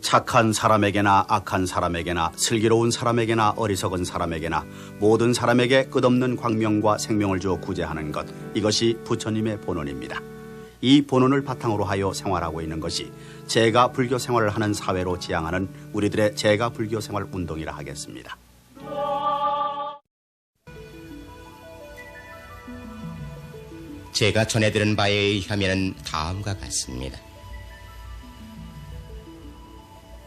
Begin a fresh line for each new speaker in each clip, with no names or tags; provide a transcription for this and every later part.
착한 사람에게나 악한 사람에게나 슬기로운 사람에게나 어리석은 사람에게나 모든 사람에게 끝없는 광명과 생명을 주어 구제하는 것, 이것이 부처님의 본원입니다. 이 본원을 바탕으로 하여 생활하고 있는 것이 제가 불교 생활을 하는 사회로 지향하는 우리들의 제가 불교 생활 운동이라 하겠습니다.
제가 전해들은 바에 의하면 다음과 같습니다.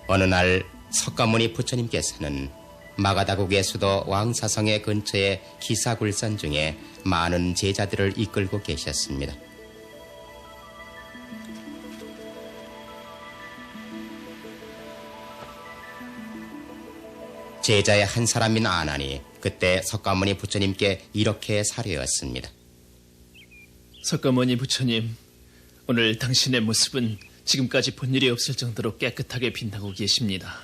어느 날 석가모니 부처님께서는 마가다국의 수도 왕사성의 근처의 기사굴산 중에 많은 제자들을 이끌고 계셨습니다. 제자의 한 사람인 아난이 그때 석가모니 부처님께 이렇게 사려였습니다.
석가모니 부처님, 오늘 당신의 모습은 지금까지 본 일이 없을 정도로 깨끗하게 빛나고 계십니다.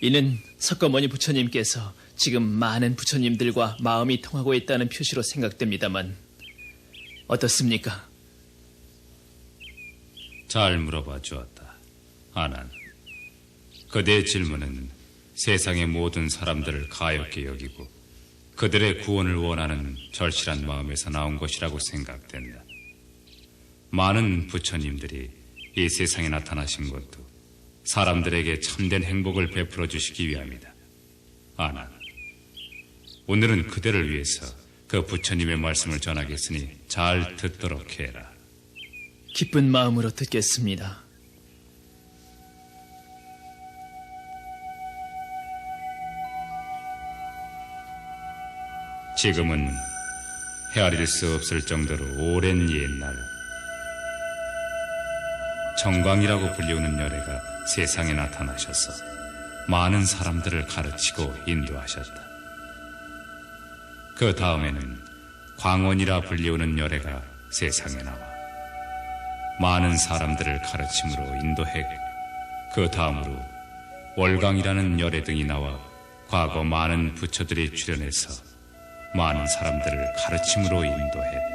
이는 석가모니 부처님께서 지금 많은 부처님들과 마음이 통하고 있다는 표시로 생각됩니다만 어떻습니까?
잘 물어봐 주었다. 아난, 그대의 질문은 세상의 모든 사람들을 가엾게 여기고 그들의 구원을 원하는 절실한 마음에서 나온 것이라고 생각된다. 많은 부처님들이 이 세상에 나타나신 것도 사람들에게 참된 행복을 베풀어 주시기 위함이다. 아난, 오늘은 그대를 위해서 그 부처님의 말씀을 전하겠으니 잘 듣도록 해라.
기쁜 마음으로 듣겠습니다.
지금은 헤아릴 수 없을 정도로 오랜 옛날, 정광이라고 불리우는 열애가 세상에 나타나셔서 많은 사람들을 가르치고 인도하셨다. 그 다음에는 광원이라 불리우는 열애가 세상에 나와 많은 사람들을 가르침으로 인도했고, 그 다음으로 월광이라는 열애 등이 나와 과거 많은 부처들이 출연해서 많은 사람들을 가르침으로 인도했다.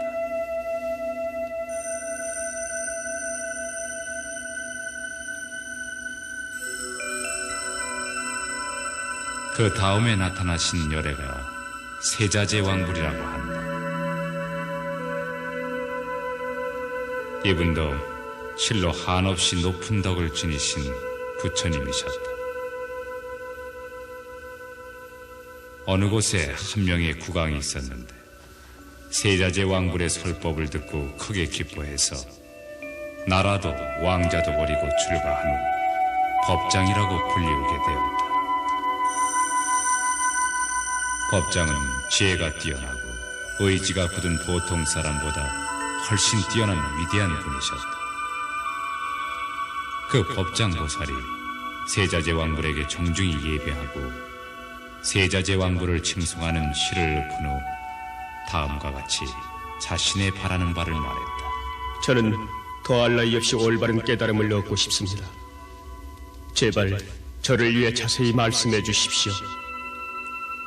그 다음에 나타나신 열애가 세자제왕불이라고 한다. 이분도 실로 한없이 높은 덕을 지니신 부처님이셨다. 어느 곳에 한 명의 국왕이 있었는데 세자제왕불의 설법을 듣고 크게 기뻐해서 나라도 왕자도 버리고 출가한 후 법장이라고 불리우게 되었다. 법장은 지혜가 뛰어나고 의지가 굳은 보통 사람보다 훨씬 뛰어난 위대한 분이셨다. 그 법장 보살이 세자제왕불에게 정중히 예배하고 세자제왕불을 칭송하는 시를 읊은 후 다음과 같이 자신의 바라는 바를 말했다.
저는 더할 나위 없이 올바른 깨달음을 얻고 싶습니다. 제발 저를 위해 자세히 말씀해 주십시오.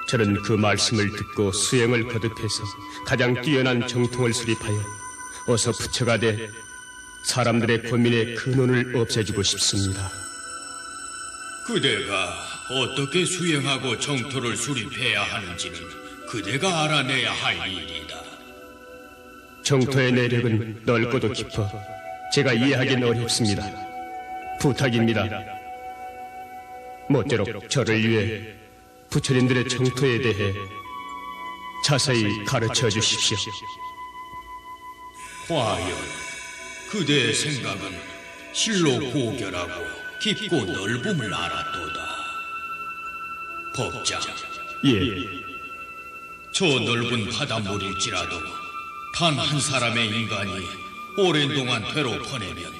저는 그 말씀을 듣고 수행을 거듭해서 가장 뛰어난 정통을 수립하여 어서 부처가 돼 사람들의 고민의 근원을 없애주고 싶습니다.
그대가 어떻게 수행하고 정토를 수립해야 하는지는 그대가 알아내야 할 일이다.
정토의 내력은 넓고도 깊어 제가 이해하기는 어렵습니다. 부탁입니다. 모쪼록 저를 위해 부처님들의 정토에 대해 자세히 가르쳐 주십시오.
과연 그대의 생각은 실로 고결하고 깊고 넓음을 알았도다. 법장,
예.
저 넓은 바닷물일지라도 단 한 사람의 인간이 오랜 동안 배로 퍼내면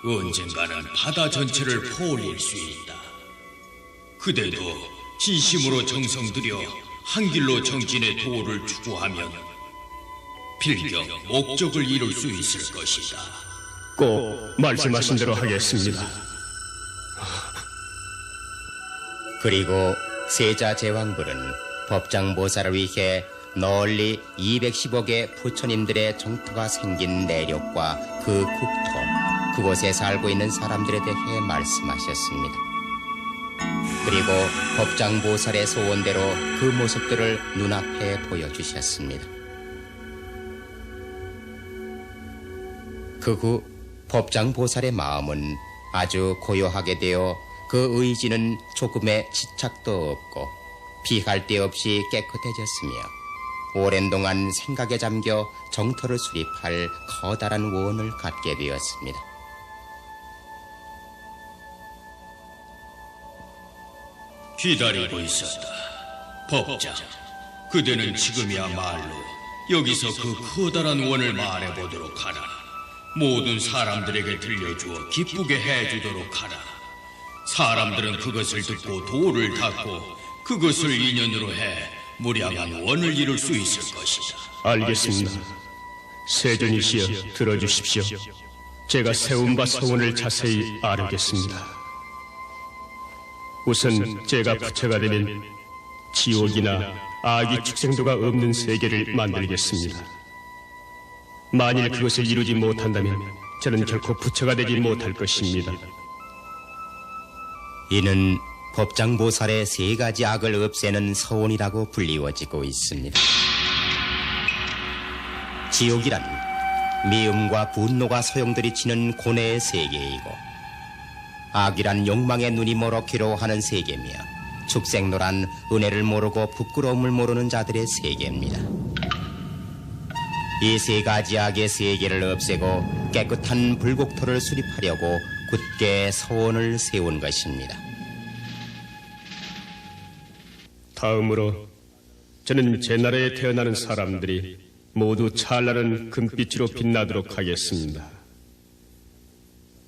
언젠가는 바다 전체를 포올릴 수 있다. 그대도 진심으로 정성 들여 한 길로 정진의 도를 추구하면 필경 목적을 이룰 수 있을 것이다.
꼭 말씀하신 대로 하겠습니다.
그리고 세자제왕불은 법장보살을 위해 널리 210억의 부처님들의 정토가 생긴 내륙과 그 국토, 그곳에 살고 있는 사람들에 대해 말씀하셨습니다. 그리고 법장보살의 소원대로 그 모습들을 눈앞에 보여주셨습니다. 그 후 법장보살의 마음은 아주 고요하게 되어 그 의지는 조금의 지착도 없고 피할 데 없이 깨끗해졌으며 오랜 동안 생각에 잠겨 정토를 수립할 커다란 원을 갖게 되었습니다.
기다리고 있었다. 법장, 그대는 지금이야말로 여기서 그 커다란 원을 말해보도록 하라. 모든 사람들에게 들려주어 기쁘게 해주도록 하라. 사람들은 그것을 듣고 도를 닦고 그것을 인연으로 해 무량한 원을 이룰 수 있을 것이다.
알겠습니다. 세존이시여 들어주십시오. 제가 세운 바 서원을 자세히 아뢰겠습니다. 우선 제가 부처가 되면 지옥이나 악의 축생도가 없는 세계를 만들겠습니다. 만일 그것을 이루지 못한다면 저는 결코 부처가 되지 못할 것입니다.
이는 법장보살의 세 가지 악을 없애는 서원이라고 불리워지고 있습니다. 지옥이란 미움과 분노가 소용돌이치는 고뇌의 세계이고, 악이란 욕망의 눈이 멀어 괴로워하는 세계며, 축생노란 은혜를 모르고 부끄러움을 모르는 자들의 세계입니다. 이 세 가지 악의 세계를 없애고 깨끗한 불국토를 수립하려고 굳게 서원을 세운 것입니다.
다음으로 저는 제 나라에 태어나는 사람들이 모두 찬란한 금빛으로 빛나도록 하겠습니다.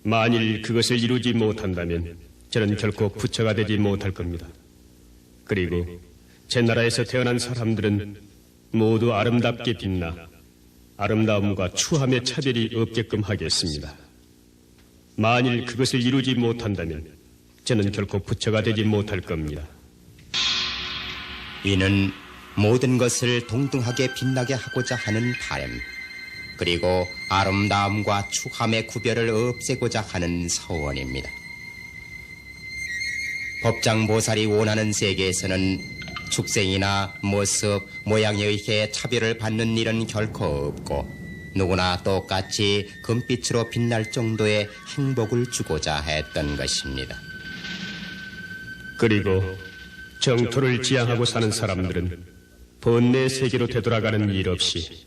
만일 그것을 이루지 못한다면 저는 결코 부처가 되지 못할 겁니다. 그리고 제 나라에서 태어난 사람들은 모두 아름답게 빛나 아름다움과 추함의 차별이 없게끔 하겠습니다. 만일 그것을 이루지 못한다면 저는 결코 부처가 되지 못할 겁니다.
이는 모든 것을 동등하게 빛나게 하고자 하는 바람, 그리고 아름다움과 추함의 구별을 없애고자 하는 서원입니다. 법장보살이 원하는 세계에서는 축생이나 모습, 모양에 의해 차별을 받는 일은 결코 없고 누구나 똑같이 금빛으로 빛날 정도의 행복을 주고자 했던 것입니다.
그리고 정토를 지향하고 사는 사람들은 번뇌의 세계로 되돌아가는 일 없이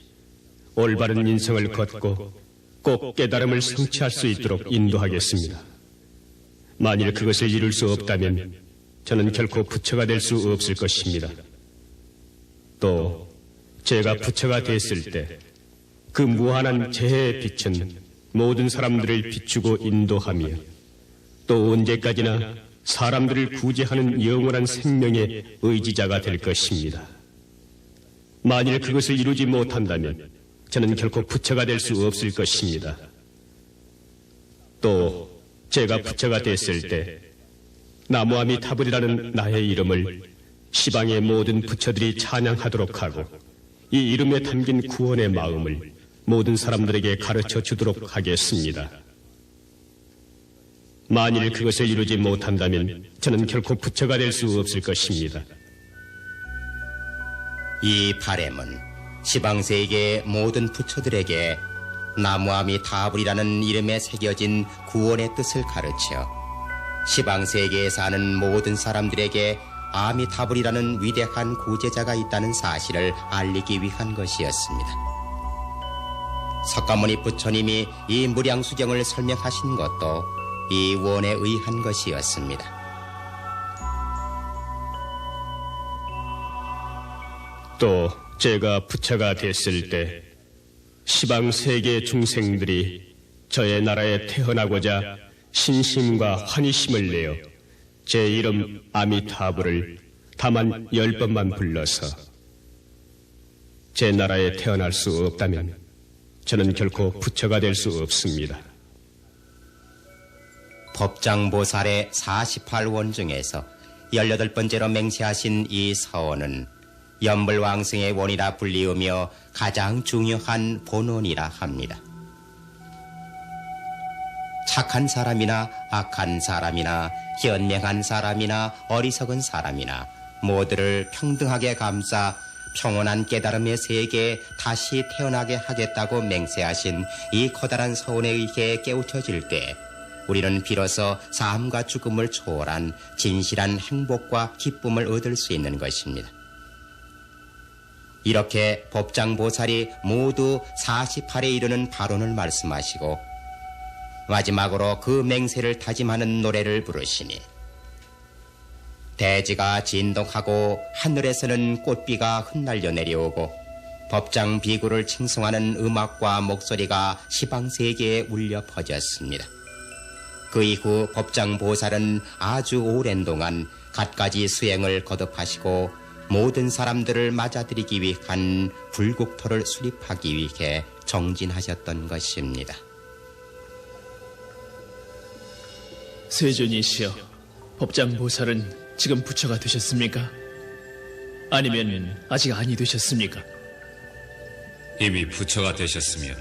올바른 인생을 걷고 꼭 깨달음을 성취할 수 있도록 인도하겠습니다. 만일 그것을 이룰 수 없다면 저는 결코 부처가 될 수 없을 것입니다. 또 제가 부처가 됐을 때 그 무한한 재해의 빛은 모든 사람들을 비추고 인도하며 또 언제까지나 사람들을 구제하는 영원한 생명의 의지자가 될 것입니다. 만일 그것을 이루지 못한다면 저는 결코 부처가 될 수 없을 것입니다. 또 제가 부처가 됐을 때 나무아미타불이라는 나의 이름을 시방의 모든 부처들이 찬양하도록 하고 이 이름에 담긴 구원의 마음을 모든 사람들에게 가르쳐 주도록 하겠습니다. 만일 그것을 이루지 못한다면 저는 결코 부처가 될 수 없을 것입니다.
이 바램은 시방세계의 모든 부처들에게 나무아미타불이라는 이름에 새겨진 구원의 뜻을 가르쳐 시방세계에 사는 모든 사람들에게 아미타불이라는 위대한 구제자가 있다는 사실을 알리기 위한 것이었습니다. 석가모니 부처님이 이 무량수경을 설명하신 것도 이 원에 의한 것이었습니다.
또 제가 부처가 됐을 때 시방 세계 중생들이 저의 나라에 태어나고자 신심과 환희심을 내어 제 이름 아미타불을 다만 10번만 불러서 제 나라에 태어날 수 없다면 저는 결코 부처가 될 수 없습니다.
법장보살의 48원 중에서 18번째로 맹세하신 이 서원은 연불왕성의 원이라 불리우며 가장 중요한 본원이라 합니다. 착한 사람이나 악한 사람이나 현명한 사람이나 어리석은 사람이나 모두를 평등하게 감싸 평온한 깨달음의 세계에 다시 태어나게 하겠다고 맹세하신 이 커다란 서원에 의해 깨우쳐질 때 우리는 비로소 삶과 죽음을 초월한 진실한 행복과 기쁨을 얻을 수 있는 것입니다. 이렇게 법장보살이 모두 48에 이르는 발언을 말씀하시고 마지막으로 그 맹세를 다짐하는 노래를 부르시니 대지가 진동하고 하늘에서는 꽃비가 흩날려 내려오고 법장 비구를 칭송하는 음악과 목소리가 시방세계에 울려 퍼졌습니다. 그 이후 법장 보살은 아주 오랜 동안 갖가지 수행을 거듭하시고 모든 사람들을 맞아들이기 위한 불국토를 수립하기 위해 정진하셨던 것입니다.
세존이시여, 법장보살은 지금 부처가 되셨습니까? 아니면 아직 아니 되셨습니까?
이미 부처가 되셨으며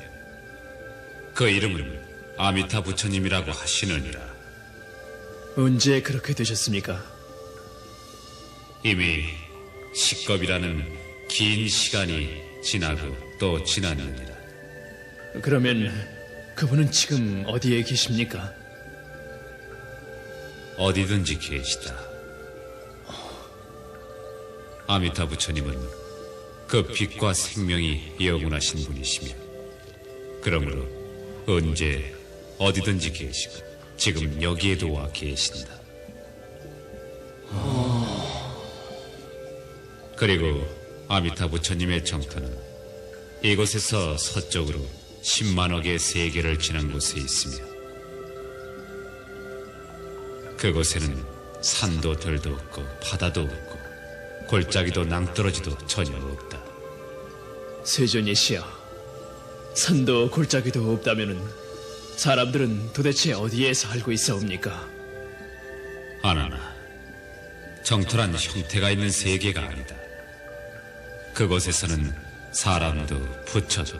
그 이름은 아미타 부처님이라고 하시느니라.
언제 그렇게 되셨습니까?
이미 식겁이라는 긴 시간이 지나고 또 지났느니라.
그러면 그분은 지금 어디에 계십니까?
어디든지 계시다. 아미타 부처님은 그 빛과 생명이 영원하신 분이시며 그러므로 언제 어디든지 계시고 지금 여기에도 와 계신다. 그리고 아미타 부처님의 정토는 이곳에서 서쪽으로 10만억의 세계를 지난 곳에 있으며 그곳에는 산도 들도 없고 바다도 없고 골짜기도 낭떠러지도 전혀 없다.
세존이시여, 산도 골짜기도 없다면은 사람들은 도대체 어디에 살고 있사옵니까?
아나나, 정토란 형태가 있는 세계가 아니다. 그곳에서는 사람도 부처도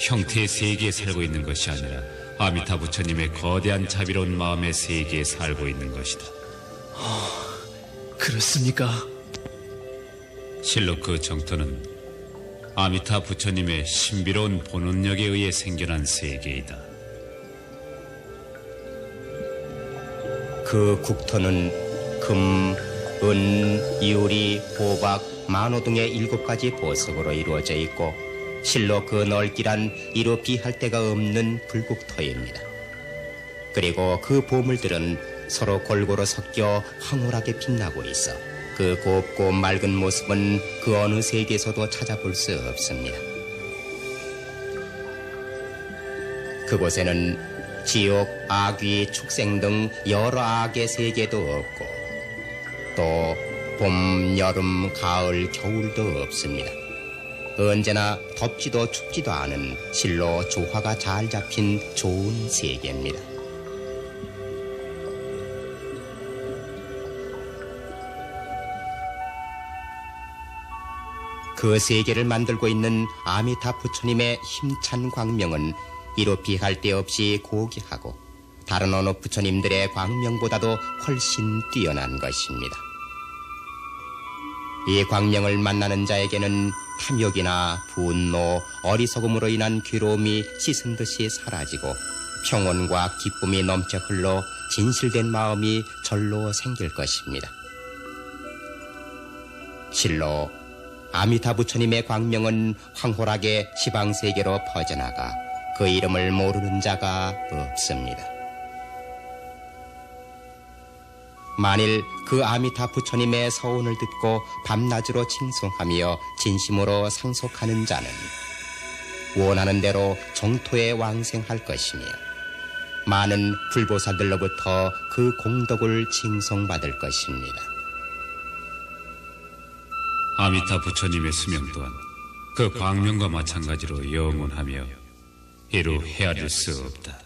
형태의 세계에 살고 있는 것이 아니라 아미타 부처님의 거대한 자비로운 마음의 세계에 살고 있는 것이다.
그렇습니까?
실로 그 정토는 아미타 부처님의 신비로운 본원력에 의해 생겨난 세계이다.
그 국토는 금, 은, 이우리, 호박, 만호 등의 7가지 보석으로 이루어져 있고 실로 그 넓기란 이루 비할 데가 없는 불국토입니다. 그리고 그 보물들은 서로 골고루 섞여 황홀하게 빛나고 있어 그 곱고 맑은 모습은 그 어느 세계에서도 찾아볼 수 없습니다. 그곳에는 지옥, 악귀, 축생 등 여러 악의 세계도 없고 또 봄, 여름, 가을, 겨울도 없습니다. 언제나 덥지도 춥지도 않은 실로 조화가 잘 잡힌 좋은 세계입니다. 그 세계를 만들고 있는 아미타 부처님의 힘찬 광명은 이루 비할 데 없이 고귀하고 다른 어느 부처님들의 광명보다도 훨씬 뛰어난 것입니다. 이 광명을 만나는 자에게는 탐욕이나 분노, 어리석음으로 인한 괴로움이 씻은 듯이 사라지고 평온과 기쁨이 넘쳐 흘러 진실된 마음이 절로 생길 것입니다. 실로 아미타 부처님의 광명은 황홀하게 시방세계로 퍼져나가 그 이름을 모르는 자가 없습니다. 만일 그 아미타 부처님의 서원을 듣고 밤낮으로 칭송하며 진심으로 상속하는 자는 원하는 대로 정토에 왕생할 것이며 많은 불보살들로부터 그 공덕을 칭송받을 것입니다.
아미타 부처님의 수명 또한 그 광명과 마찬가지로 영원하며 이루 헤아릴 수 없다.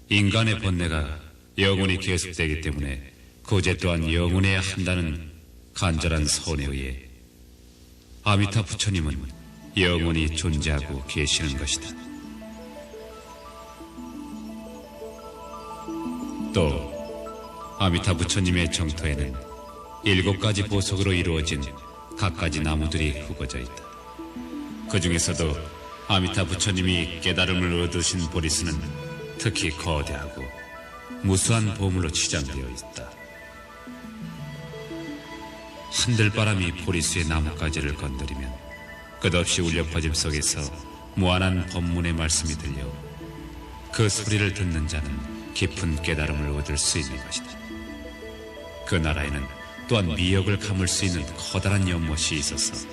인간의 번뇌가 영원히 계속되기 때문에 구제 또한 영원해야 한다는 간절한 서원에 의해 아미타 부처님은 영원히 존재하고 계시는 것이다. 또 아미타 부처님의 정토에는 7가지 보석으로 이루어진 갖가지 나무들이 흙어져 있다. 그 중에서도 아미타 부처님이 깨달음을 얻으신 보리스는 특히 거대하고 무수한 보물로 치장되어 있다. 한들바람이 보리수의 나뭇가지를 건드리면 끝없이 울려 퍼짐 속에서 무한한 법문의 말씀이 들려 그 소리를 듣는 자는 깊은 깨달음을 얻을 수 있는 것이다. 그 나라에는 또한 미역을 감을 수 있는 커다란 연못이 있어서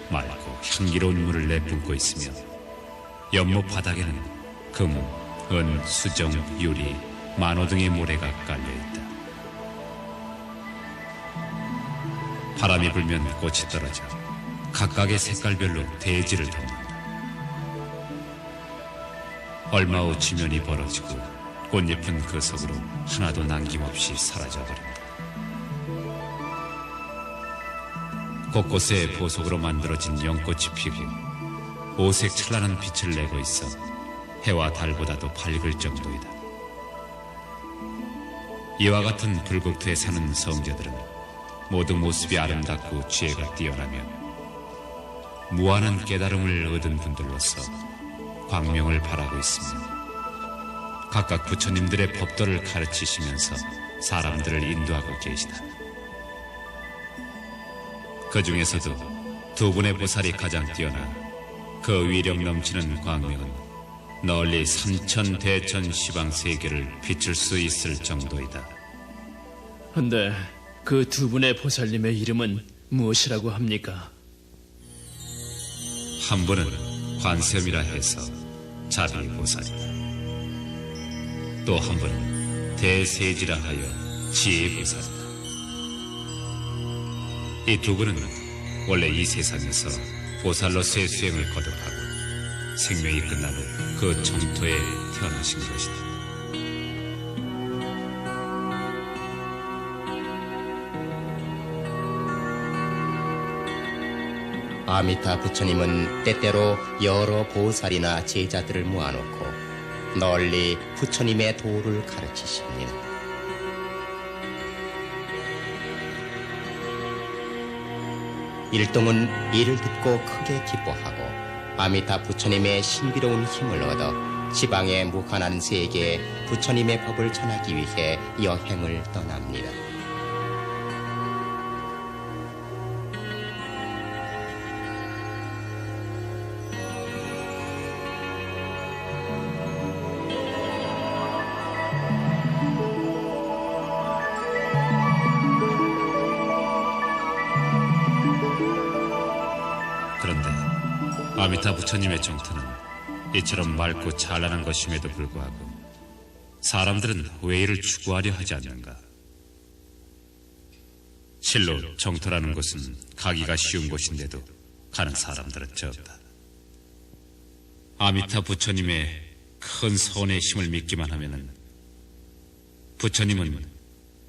맑고 향기로운 물을 내뿜고 있으며 연못 바닥에는 금, 은, 수정, 유리, 만호 등의 모래가 깔려있다. 바람이 불면 꽃이 떨어져 각각의 색깔별로 대지를 덮는다. 얼마 후 지면이 벌어지고 꽃잎은 그 속으로 하나도 남김없이 사라져버린다. 곳곳에 보석으로 만들어진 연꽃이 피고 오색 찬란한 빛을 내고 있어 해와 달보다도 밝을 정도이다. 이와 같은 불국토에 사는 성자들은 모두 모습이 아름답고 지혜가 뛰어나며 무한한 깨달음을 얻은 분들로서 광명을 바라고 있으며 각각 부처님들의 법도를 가르치시면서 사람들을 인도하고 계시다. 그 중에서도 2분의 보살이 가장 뛰어나 그 위력 넘치는 광명은 널리 3천 대천 시방 세계를 비출 수 있을 정도이다.
근데 그 2분의 보살님의 이름은 무엇이라고 합니까?
한 분은 관세음이라 해서 자비보살이다. 또 한 분은 대세지라 하여 지혜보살이다. 이 2분은 원래 이 세상에서 보살로서의 수행을 거듭하고 생명이 끝난 후 그 정토에 태어나신 것이다.
아미타 부처님은 때때로 여러 보살이나 제자들을 모아놓고 널리 부처님의 도를 가르치십니다. 일동은 이를 듣고 크게 기뻐하고 아미타 부처님의 신비로운 힘을 얻어 지방의 무한한 세계에 부처님의 법을 전하기 위해 여행을 떠납니다.
그런데 아미타 부처님의 정토는 이처럼 맑고 찬란한 것임에도 불구하고 사람들은 왜 이를 추구하려 하지 않는가? 실로 정토라는 곳은 가기가 쉬운 곳인데도 가는 사람들은 적다. 아미타 부처님의 큰 선의 힘을 믿기만 하면은 부처님은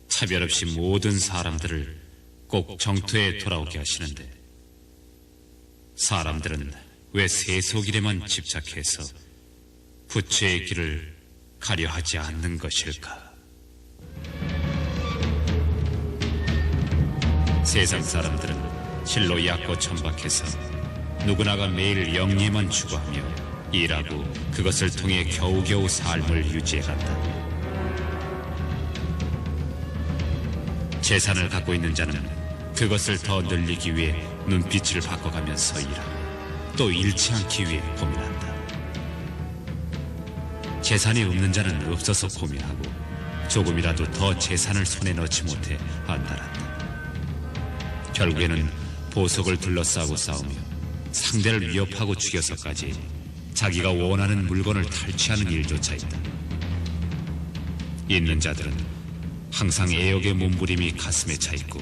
차별 없이 모든 사람들을 꼭 정토에 돌아오게 하시는데 사람들은 왜 세속일에만 집착해서 부처의 길을 가려 하지 않는 것일까? 세상 사람들은 실로 얕고 천박해서 누구나가 매일 영예만 추구하며 일하고 그것을 통해 겨우겨우 삶을 유지해간다. 재산을 갖고 있는 자는 그것을 더 늘리기 위해 눈빛을 바꿔가면서 일하고 또 잃지 않기 위해 고민한다. 재산이 없는 자는 없어서 고민하고 조금이라도 더 재산을 손에 넣지 못해 안달한다. 결국에는 보석을 둘러싸고 싸우며 상대를 위협하고 죽여서까지 자기가 원하는 물건을 탈취하는 일조차 있다. 있는 자들은 항상 애욕의 몸부림이 가슴에 차있고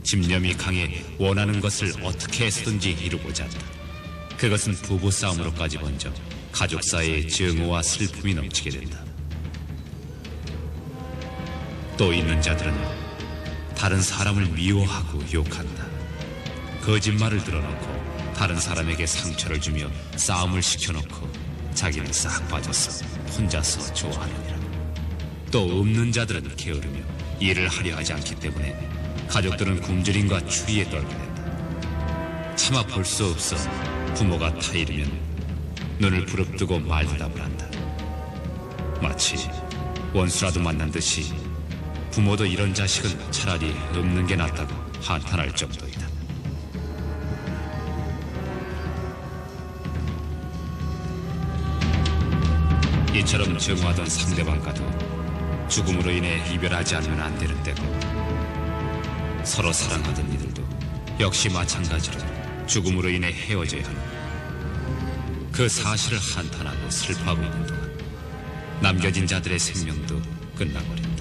집념이 강해 원하는 것을 어떻게 해서든지 이루고자 한다. 그것은 부부싸움으로까지 번져 가족 사이의 증오와 슬픔이 넘치게 된다. 또 있는 자들은 다른 사람을 미워하고 욕한다. 거짓말을 드러놓고 다른 사람에게 상처를 주며 싸움을 시켜놓고 자기는 싹 빠져서 혼자서 좋아하느니라. 또 없는 자들은 게으르며 일을 하려 하지 않기 때문에 가족들은 굶주림과 추위에 떨게 된다. 차마 볼 수 없어 부모가 타이르면 눈을 부릅뜨고 말대답을 한다. 마치 원수라도 만난 듯이 부모도 이런 자식은 차라리 없는 게 낫다고 한탄할 정도이다. 이처럼 정하던 상대방과도 죽음으로 인해 이별하지 않으면 안 되는 때고, 서로 사랑하던 이들도 역시 마찬가지로 죽음으로 인해 헤어져야 하는 그 사실을 한탄하고 슬퍼하고 있는 동안 남겨진 자들의 생명도 끝나버린다.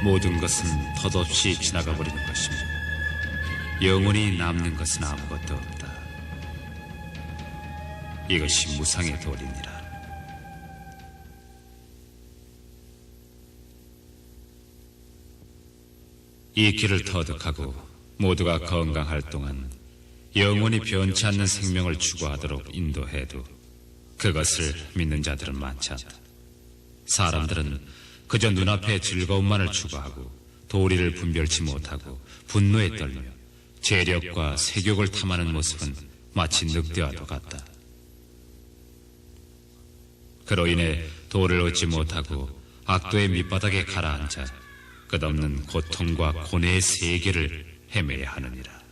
모든 것은 덧없이 지나가 버리는 것이며 영원히 남는 것은 아무것도 없다. 이것이 무상의 도리니라. 이 길을 터득하고 모두가 건강할 동안 영원히 변치 않는 생명을 추구하도록 인도해도 그것을 믿는 자들은 많지 않다. 사람들은 그저 눈앞의 즐거움만을 추구하고 도리를 분별치 못하고 분노에 떨며 재력과 세욕을 탐하는 모습은 마치 늑대와도 같다. 그로 인해 도를 얻지 못하고 악도의 밑바닥에 가라앉아 끝없는 고통과 고뇌의 세계를 헤매야 하느니라.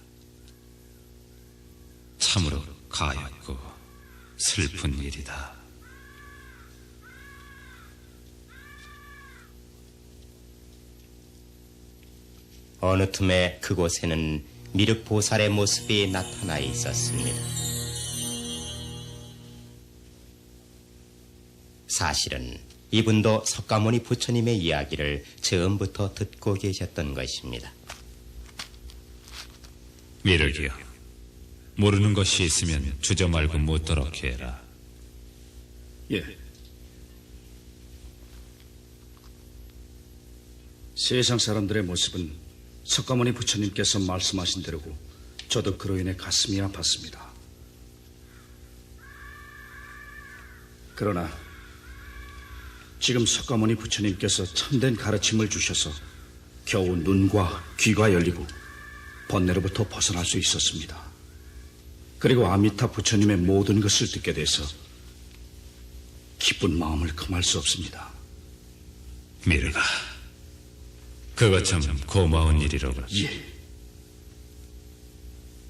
참으로 가엾고 슬픈 일이다.
어느 틈에 그곳에는 미륵보살의 모습이 나타나 있었습니다. 사실은 이분도 석가모니 부처님의 이야기를 처음부터 듣고 계셨던 것입니다.
미륵이여, 모르는 것이 있으면 주저 말고 묻도록 해라.
예. 세상 사람들의 모습은 석가모니 부처님께서 말씀하신 대로고 저도 그로 인해 가슴이 아팠습니다. 그러나 지금 석가모니 부처님께서 참된 가르침을 주셔서 겨우 눈과 귀가 열리고 번뇌로부터 벗어날 수 있었습니다. 그리고 아미타 부처님의 모든 것을 듣게 돼서 기쁜 마음을 금할 수 없습니다.
미륵아, 그것 참 고마운 일이로군.
예.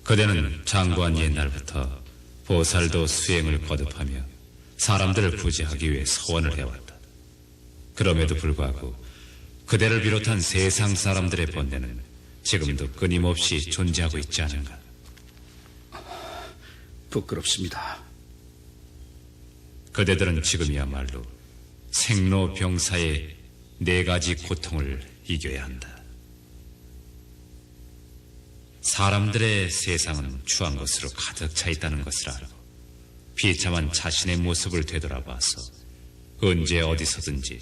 그대는 장구한 옛날부터 보살도 수행을 거듭하며 사람들을 구제하기 위해 소원을 해왔다. 그럼에도 불구하고 그대를 비롯한 세상 사람들의 번뇌는 지금도 끊임없이 존재하고 있지 않은가?
부끄럽습니다.
그대들은 지금이야말로 생로병사의 4가지 고통을 이겨야 한다. 사람들의 세상은 추한 것으로 가득 차 있다는 것을 알고 비참한 자신의 모습을 되돌아봐서 언제 어디서든지,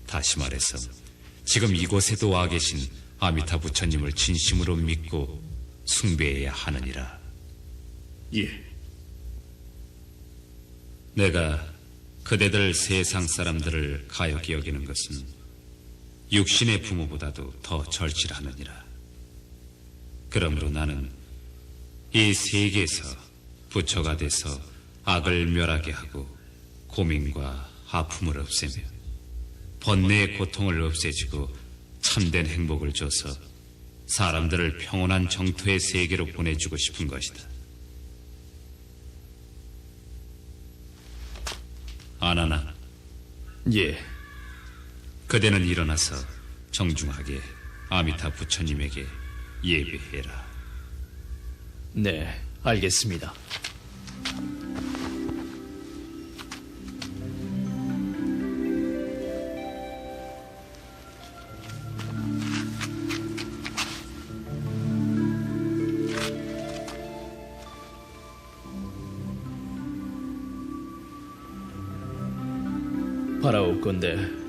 다시 말해서 지금 이곳에도 와 계신 아미타 부처님을 진심으로 믿고 숭배해야 하느니라.
예.
내가 그대들 세상 사람들을 가여기 여기는 것은 육신의 부모보다도 더 절실하느니라. 그러므로 나는 이 세계에서 부처가 돼서 악을 멸하게 하고 고민과 아픔을 없애며 번뇌의 고통을 없애주고 참된 행복을 줘서 사람들을 평온한 정토의 세계로 보내주고 싶은 것이다. 안 하나?
예.
그대는 일어나서 정중하게 아미타 부처님에게 예배해라.
네, 알겠습니다. 바라옵건대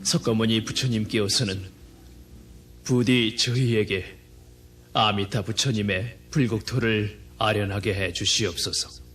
석가모니 부처님께서는 부디 저희에게 아미타 부처님의 불국토를 아련하게 해 주시옵소서.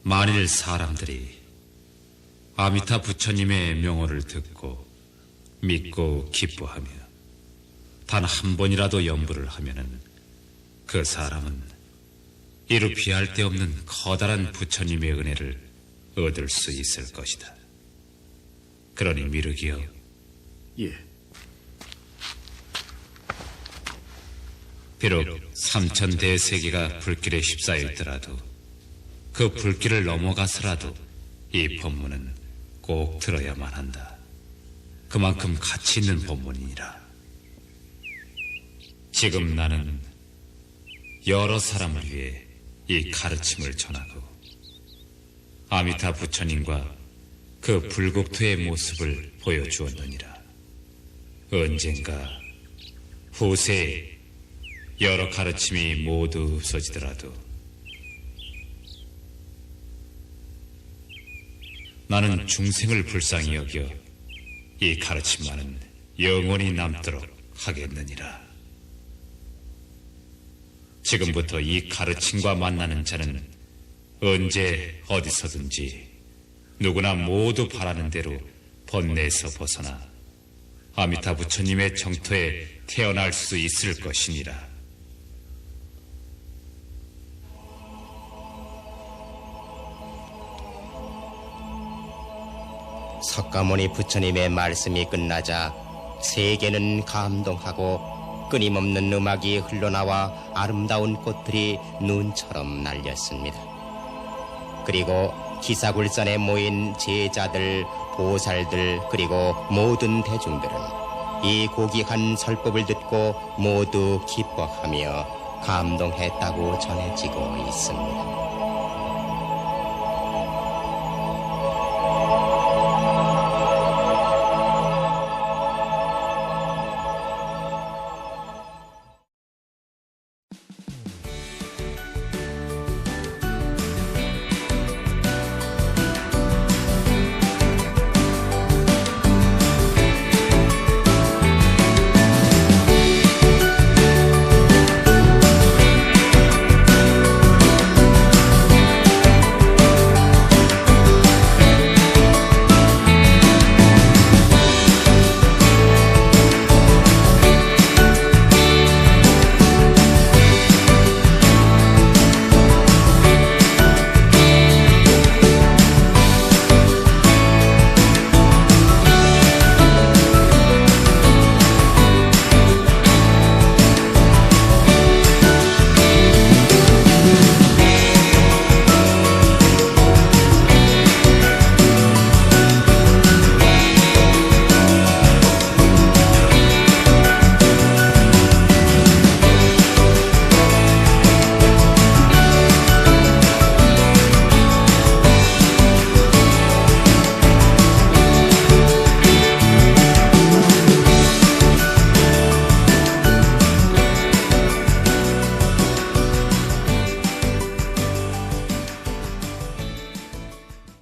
만일 사람들이 아미타 부처님의 명호를 듣고 믿고 기뻐하며 단 한 번이라도 염불을 하면은 그 사람은 이루 비할 데 없는 커다란 부처님의 은혜를 얻을 수 있을 것이다. 그러니 미륵이여,
예.
비록 3000대세계가 불길에 휩싸여 있더라도 그 불길을 넘어가서라도 이 법문은 꼭 들어야만 한다. 그만큼 가치 있는 법문이니라. 지금 나는 여러 사람을 위해 이 가르침을 전하고 아미타 부처님과 그 불국토의 모습을 보여주었느니라. 언젠가 후세에 여러 가르침이 모두 없어지더라도 나는 중생을 불쌍히 여겨 이 가르침만은 영원히 남도록 하겠느니라. 지금부터 이 가르침과 만나는 자는 언제 어디서든지 누구나 모두 바라는 대로 번뇌에서 벗어나 아미타 부처님의 정토에 태어날 수 있을 것이니라.
석가모니 부처님의 말씀이 끝나자 세계는 감동하고 끊임없는 음악이 흘러나와 아름다운 꽃들이 눈처럼 날렸습니다. 그리고 기사굴산에 모인 제자들, 보살들, 그리고 모든 대중들은 이 고귀한 설법을 듣고 모두 기뻐하며 감동했다고 전해지고 있습니다.